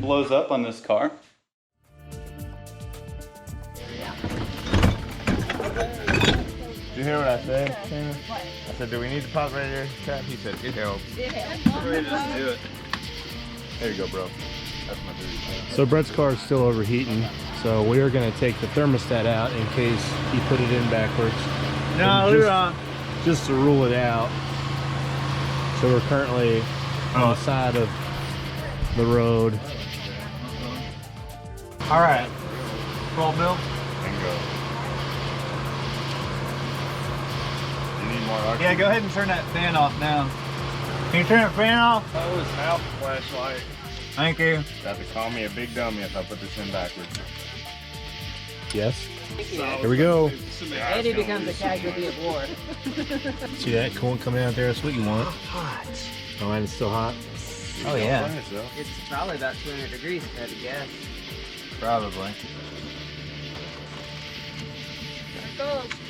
blows up on this car. Did you hear what I said? I said, do we need to pop radiator cap? He said, it helps. Just do it. There you go, bro. That's my duty. So Brett's car is still overheating, so we are going to take the thermostat out in case he put it in backwards. No, leave it on. Just to rule it out. So we're currently on the side of the road. All right. 12 mil. And go. You need more oxygen? Yeah, go ahead and turn that fan off now. Can you turn that fan off? Oh, it's out flashlight. Thank you. Got to call me a big dummy if I put this in backwards. Yes. Here we go. And he becomes a casualty of war. See that coolant coming out there? That's what you want. Oh, and it's still hot? Oh, yeah. It's probably about 200 degrees, if I had to guess. Probably.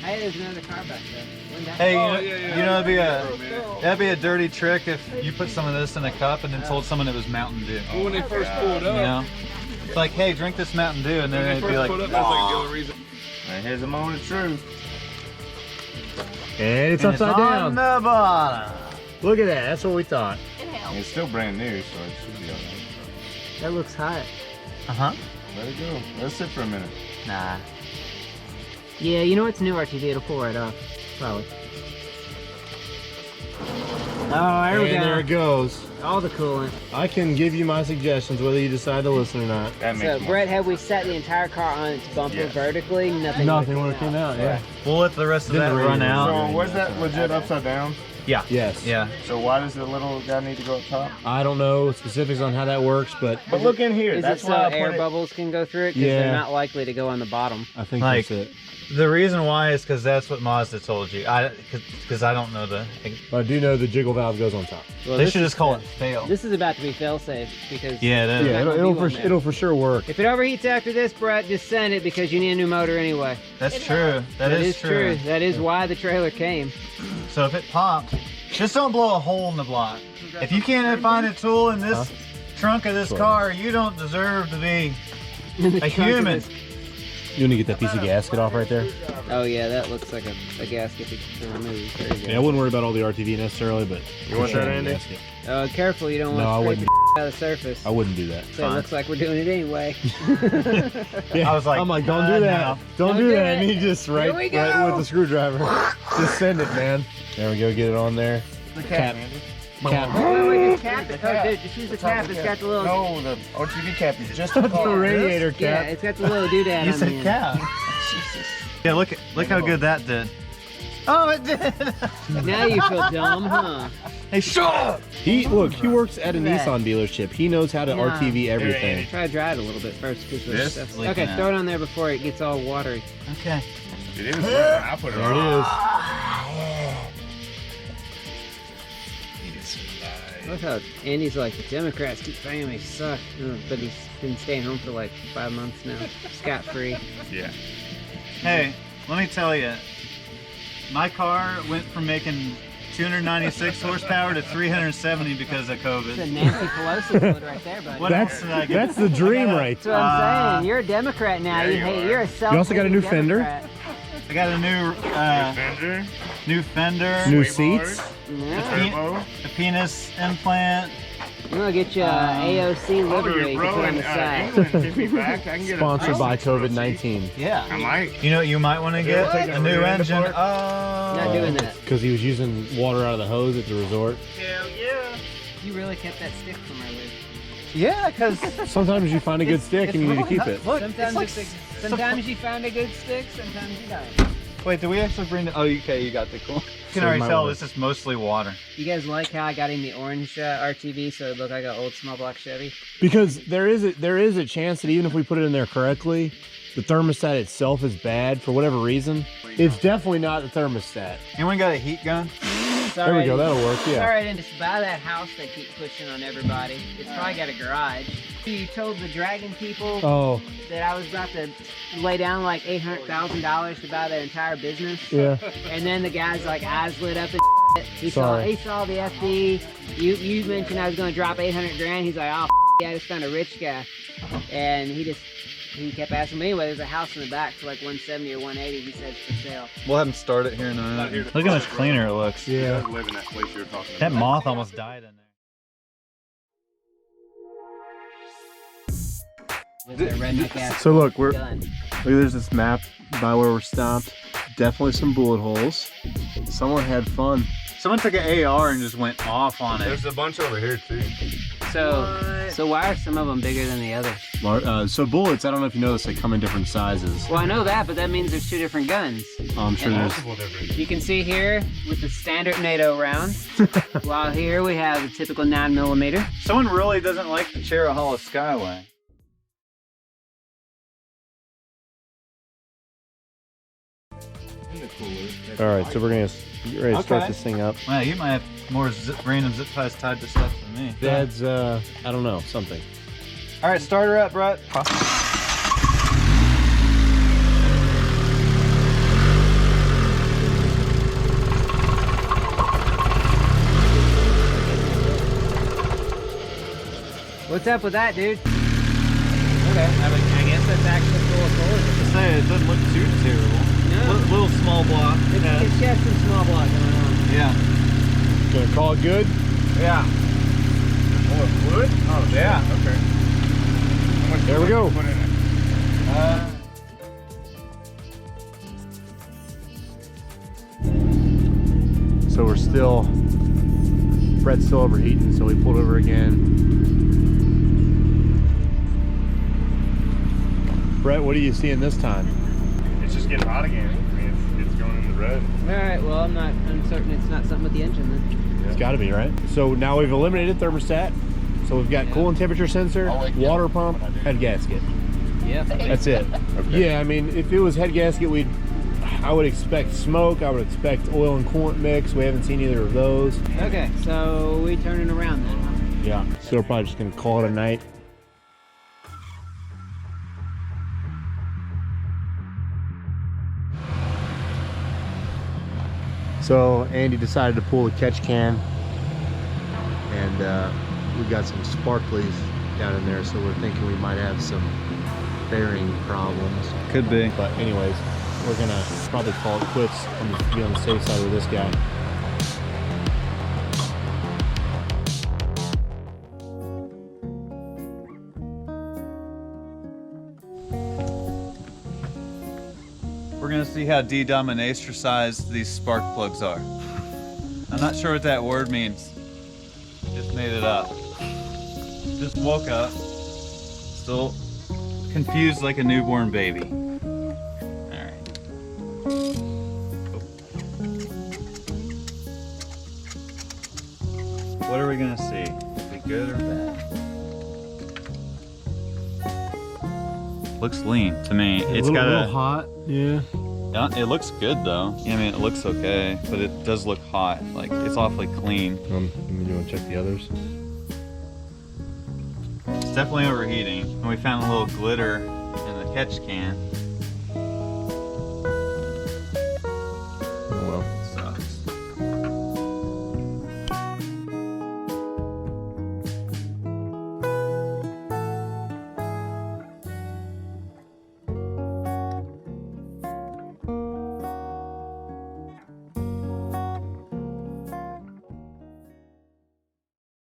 Hey, there's another car back there. Hey, you know that'd be a dirty trick if you put some of this in a cup and then told someone it was Mountain Dew. Well, when they first pulled up, You know, it's like, hey, drink this Mountain Dew, and then when they'd they be first like, pulled up, that's like the only reason. And here's a moment of truth. And it's and it's upside on down. the bottom. Look at that. That's what we thought. It's still brand new, so it should be alright. That looks hot. Uh-huh. Let it go. Let it sit for a minute. Nah. Yeah, you know what's new RTV? It'll pull right off. Probably. Oh, there we And there go. it goes. All the coolant. I can give you my suggestions whether you decide to listen or not. That makes So, more Brett, had we set the entire car on its bumper vertically, nothing Nothing would have came out, yeah. We'll let the rest of Then that the run radio out. So was that legit upside down? Yeah. Yes. Yeah. So why does the little guy need to go up top? I don't know specifics on how that works, but But look in here. Is That's it so why I air put it. bubbles can go through it? Because Yeah. they're not likely to go on the bottom. I think Like- that's it. The reason why is because that's what Mazda told you. Because I don't know the. But I do know the jiggle valve goes on top. Well, They this should is just call the- it fail. This is about to be fail-safe because Yeah, it is. Yeah, not gonna be one there. it'll for sure work. if it overheats after this, Brett, just send it because you need a new motor anyway. That's true. That is true. That is why the trailer came. So if it pops, just don't blow a hole in the block. If you can't find a tool in this trunk of this car, you don't deserve to be a human. You want to get that piece of gasket off right there? Oh yeah, that looks like a gasket to remove. There you go. Yeah, I wouldn't worry about all the RTV necessarily, but You want for that, sure, Andy? gasket. Careful, you don't No, I want to scrape wouldn't. the out of the surface. I wouldn't do that. So it looks like we're doing it anyway. Yeah, I was like, I'm like, don't do that. no. Don't do that. And he just we right go. with the screwdriver. Just send it, man. There we go. Get it on there. The Cap. Cap. Wait, just cap it. Oh, dude, just use the cap. It's got the little. No, the OTV cap is just The a car. radiator Yeah, cap. it's got the little doodad You on said the end. cap. Yeah, look how good that did. Oh, it did. Now you feel dumb, huh? Hey, shut up. He works at a Nissan dealership. He knows how to Nah. RTV everything. Try to dry it a little bit first. This? Okay, throw it on there before it gets all watery. Okay. It is. I put it There it on. is. Look how Andy's like, the Democrats keep saying they suck, but he's been staying home for like 5 months now, scot-free. Yeah. Hey, let me tell you, my car went from making 296 horsepower to 370 because of It's a COVID. Nancy Pelosi foot right there, buddy. What else did I get? That's the dream right That's what I'm saying. You're a Democrat now. yeah, you are. You're a self. You also got a new fender? I got a Fender. new fender, New Sway seats. Yeah. Turbo. a penis implant. I'm gonna get you AOC livery to put on the side. England, give me back. I can get Sponsored by a COVID-19. Yeah. I might. You know what you might want to get? What? A new Rear end engine. apart? Not doing that. Because he was using water out of the hose at the resort. Hell yeah. You really kept that stick from earlier. Yeah, because Sometimes you find a good stick and you need to keep it. Look, Sometimes you find a good stick. Sometimes you don't. wait, did we actually bring the? Oh, okay, you got the cool. You can So already my tell one. this is mostly water. You guys like how I got in the orange RTV so it looked like an old small block Chevy? Because there is a chance that even if we put it in there correctly, the thermostat itself is bad for whatever reason. It's definitely not the thermostat. Anyone got a heat gun? There we go. That'll work. Yeah. Alright, and just buy that house they keep pushing on everybody. It's probably got a garage. You told the Dragon people Oh, that I was about to lay down like $800,000 to buy their entire business. yeah. And then the guy's like eyes lit up and he Sorry. saw the FD. You mentioned I was gonna drop 800 grand. He's like, oh I just found a rich guy, and he kept asking me, anyway, there's a house in the back for like 170 or 180. He said for sale. We'll have him start it here in a minute. Look how much cleaner it looks. Yeah. Live in that place you were talking That about. moth almost died in there. With their redneck ass So look, gun. there's this map by where we're stopped. Definitely some bullet holes. Someone had fun. Someone took an AR and just went off on it. There's a bunch over here too. So why are some of them bigger than the others? So bullets, I don't know if you noticed, they come in different sizes. Well, I know that, but that means there's two different guns. I'm sure there's. Multiple different. You can see here with the standard NATO round, while here we have the typical 9mm. Someone really doesn't like the Cherahala skyway. All right, so we're gonna get ready to start this thing up. Wow, you might have more random zip ties tied to stuff than me. Dad's, I don't know, something. All right, start her up, Bret. What's up with that, dude? Okay, I guess that's actually full of coal. Say it doesn't look too terrible. No. Little small block. It's just some small block going on. Yeah. Gonna call it good? Yeah. Oh, it's wood? Oh, Yeah. Okay. How much There we wood go. you put in it? So we're still, Bret's still overheating, so we pulled over again. Bret, what are you seeing this time? It's just getting hot again. I mean, it's going in the red. Alright, well I'm certain it's not something with the engine then. It's gotta be, right? So now we've eliminated thermostat. So we've got coolant temperature sensor, water pump, head gasket. Yeah. That's it. Okay. Yeah, I mean, if it was head gasket, I would expect smoke. I would expect oil and coolant mix. We haven't seen either of those. Okay, so we turning around then, huh? Yeah. So we're probably just gonna call it a night. So Andy decided to pull the catch can, and we've got some sparklies down in there, so we're thinking we might have some bearing problems. Could be. But anyways, we're gonna probably call it quits and be on the safe side with this guy. We're gonna see how de-dominatricized these spark plugs are. I'm not sure what that word means. Just made it up. Just woke up. Still confused like a newborn baby. Alright. What are we gonna see? Be good or bad? Looks lean to me. It's got little hot, yeah. Yeah, it looks good though. Yeah, I mean, it looks okay, but it does look hot. Like, it's awfully clean. You want to check the others? It's definitely overheating. And we found a little glitter in the catch can.